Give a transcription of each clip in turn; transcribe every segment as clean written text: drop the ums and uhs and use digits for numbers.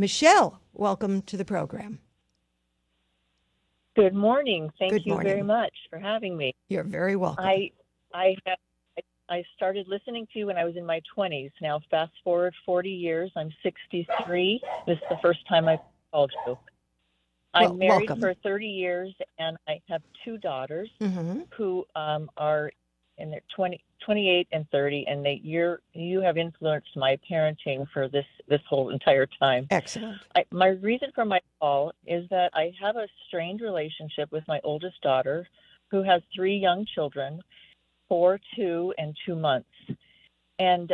Michelle, welcome to the program. Good morning. Thank you morning. very much for having me. You're very welcome. I started listening to you when I was in my 20s. Now, fast forward 40 years. I'm 63. This is the first time I've called you. I'm married welcome. for 30 years, and I have two daughters who are in their 28 and 30, and you have influenced my parenting for this whole entire time. Excellent. My reason for my call is that I have a strained relationship with my oldest daughter, who has 3 young children, 4, 2, and 2 months. And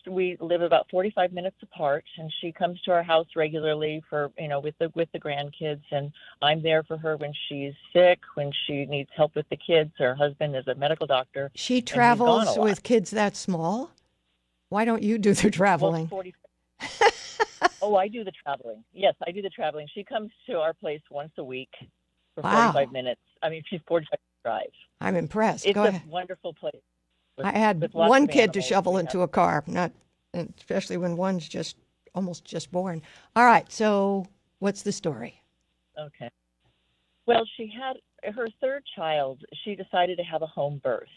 we live about 45 minutes apart, and she comes to our house regularly for, with the grandkids, and I'm there for her when she's sick, when she needs help with the kids. Her husband is a medical doctor. She travels with kids that small? Why don't you do the traveling? Oh, I do the traveling. Yes, I do the traveling. She comes to our place once a week for 45 minutes. I mean, she's 45 minutes drive. I'm impressed. It's Go ahead. A wonderful place. I had one kid to shovel into a car, especially when one's almost just born. All right, so what's the story? Okay. Well, she had her 3rd child. She decided to have a home birth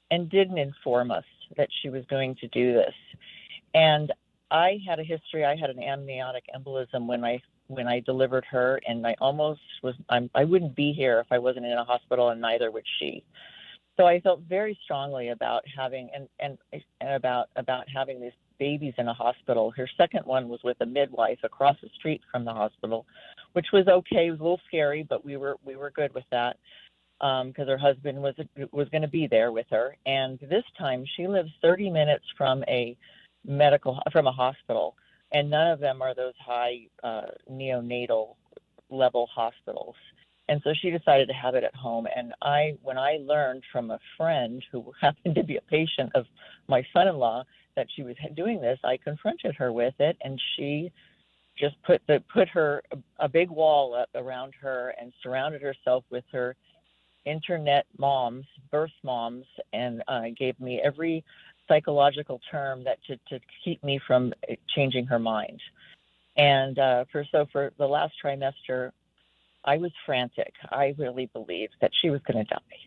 and didn't inform us that she was going to do this. And I had a history. I had an amniotic embolism when I delivered her, and I wouldn't be here if I wasn't in a hospital, and neither would she. So I felt very strongly about having and about having these babies in a hospital. Her second one was with a midwife across the street from the hospital, which was okay. It was a little scary, but we were good with that because her husband was going to be there with her. And this time, she lives 30 minutes from a hospital, and none of them are those high neonatal level hospitals. And so she decided to have it at home. And when I learned from a friend who happened to be a patient of my son-in-law that she was doing this, I confronted her with it, and she just put a big wall up around her and surrounded herself with her internet moms, birth moms, and gave me every psychological term that to keep me from changing her mind. And for the last trimester, I was frantic. I really believed that she was going to die,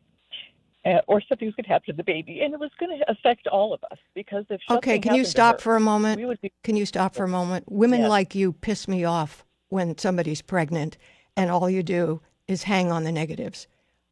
or something was going to happen to the baby, and it was going to affect all of us because if something can you stop for a moment? Can you stop for a moment? Women like you piss me off when somebody's pregnant, and all you do is hang on the negatives.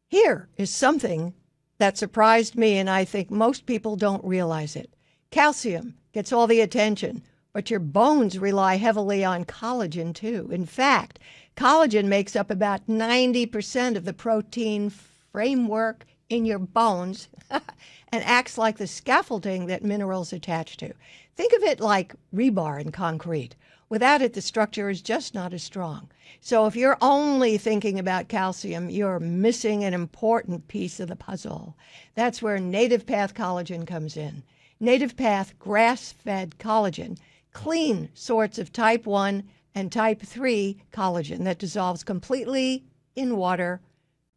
Here is something that surprised me, and I think most people don't realize it. Calcium gets all the attention, but your bones rely heavily on collagen, too. In fact, collagen makes up about 90% of the protein framework in your bones and acts like the scaffolding that minerals attach to. Think of it like rebar in concrete. Without it, the structure is just not as strong. So if you're only thinking about calcium, you're missing an important piece of the puzzle. That's where Native Path Collagen comes in. Native Path grass-fed collagen, clean sorts of type 1 and type 3 collagen that dissolves completely in water,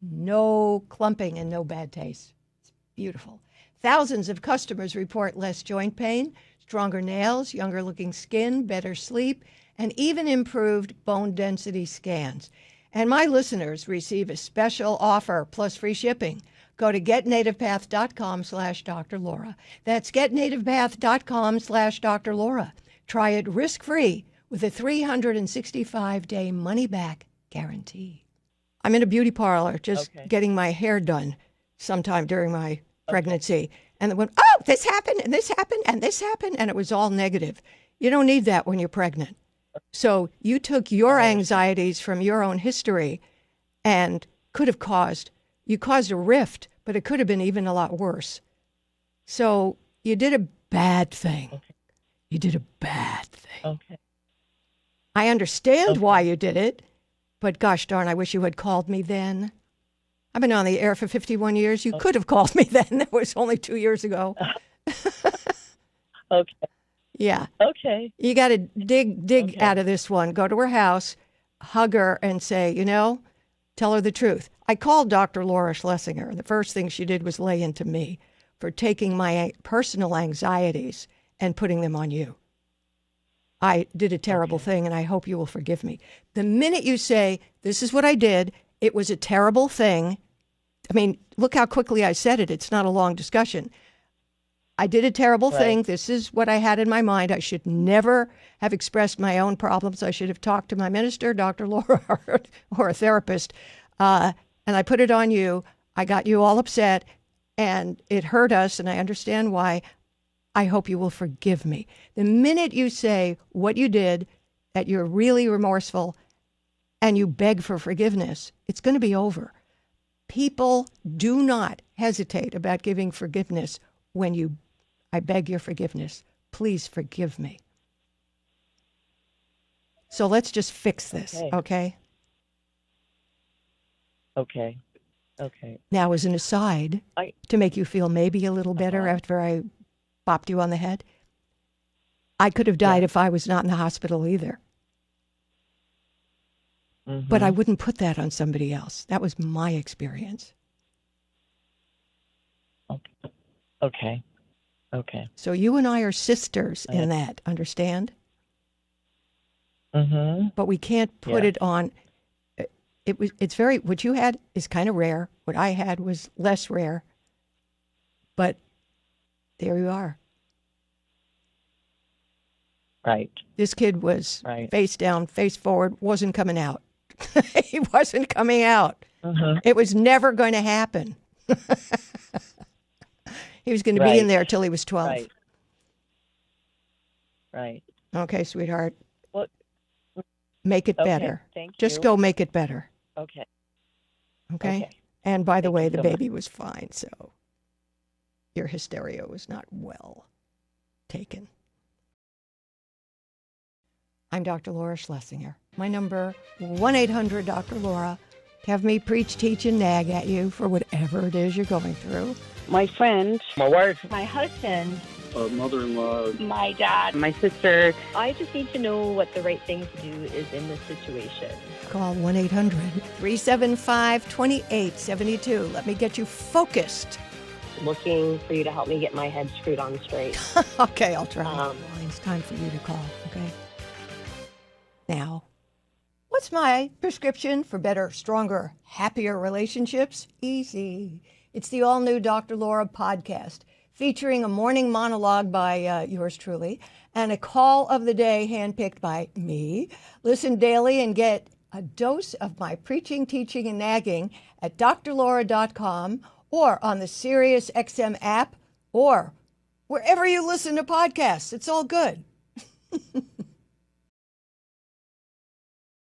no clumping and no bad taste. It's beautiful. Thousands of customers report less joint pain, stronger nails, younger looking skin, better sleep, and even improved bone density scans. And my listeners receive a special offer plus free shipping. Go to getnativepath.com/Dr. Laura. That's getnativepath.com/Dr. Laura. Try it risk-free with a 365-day money-back guarantee. I'm in a beauty parlor just getting my hair done sometime during my pregnancy. And they went, oh, this happened, and this happened, and this happened, and it was all negative. You don't need that when you're pregnant. So you took your anxieties from your own history and caused a rift, but it could have been even a lot worse. So you did a bad thing. Okay. You did a bad thing. Okay. I understand why you did it, but gosh darn, I wish you had called me then. I've been on the air for 51 years. You could have called me then. That was only 2 years ago. Okay. Yeah. Okay. You got to dig out of this one. Go to her house, hug her, and say, tell her the truth. I called Dr. Laura Schlessinger. The first thing she did was lay into me for taking my personal anxieties and putting them on you. I did a terrible thing and I hope you will forgive me. The minute you say, this is what I did, it was a terrible thing. I mean, look how quickly I said it. It's not a long discussion. I did a terrible thing. This is what I had in my mind. I should never have expressed my own problems. I should have talked to my minister, Dr. Laura, or a therapist. And I put it on you. I got you all upset, and it hurt us, and I understand why. I hope you will forgive me. The minute you say what you did, that you're really remorseful, and you beg for forgiveness, it's going to be over. People do not hesitate about giving forgiveness when I beg your forgiveness. Please forgive me. So let's just fix this, okay? Okay. Okay. Now, as an aside, to make you feel maybe a little better after I bopped you on the head, I could have died if I was not in the hospital either. Mm-hmm. But I wouldn't put that on somebody else. That was my experience. Okay. Okay. So you and I are sisters in that, understand? Mm-hmm. But we can't put it on. It's very, what you had is kind of rare. What I had was less rare. But there you are. Right. This kid was face down, face forward, wasn't coming out. He wasn't coming out. Mm-hmm. It was never going to happen. He was going to be in there till he was 12. Right. Okay, sweetheart. Well, make it better. Thank you. Just go make it better. Okay. And by the way, the baby was fine, so your hysteria was not well taken. I'm Dr. Laura Schlessinger. My number, 1-800-Dr. Laura. Have me preach, teach, and nag at you for whatever it is you're going through. My friend. My wife. My husband. Mother-in-law. My dad. My sister. I just need to know what the right thing to do is in this situation. Call 1-800-375-2872. Let me get you focused. Looking for you to help me get my head screwed on straight. Okay, I'll try. It's time for you to call, okay? Now, what's my prescription for better, stronger, happier relationships? Easy. It's the all-new Dr. Laura podcast, featuring a morning monologue by yours truly and a call of the day handpicked by me. Listen daily and get a dose of my preaching, teaching, and nagging at drlaura.com or on the SiriusXM app or wherever you listen to podcasts. It's all good.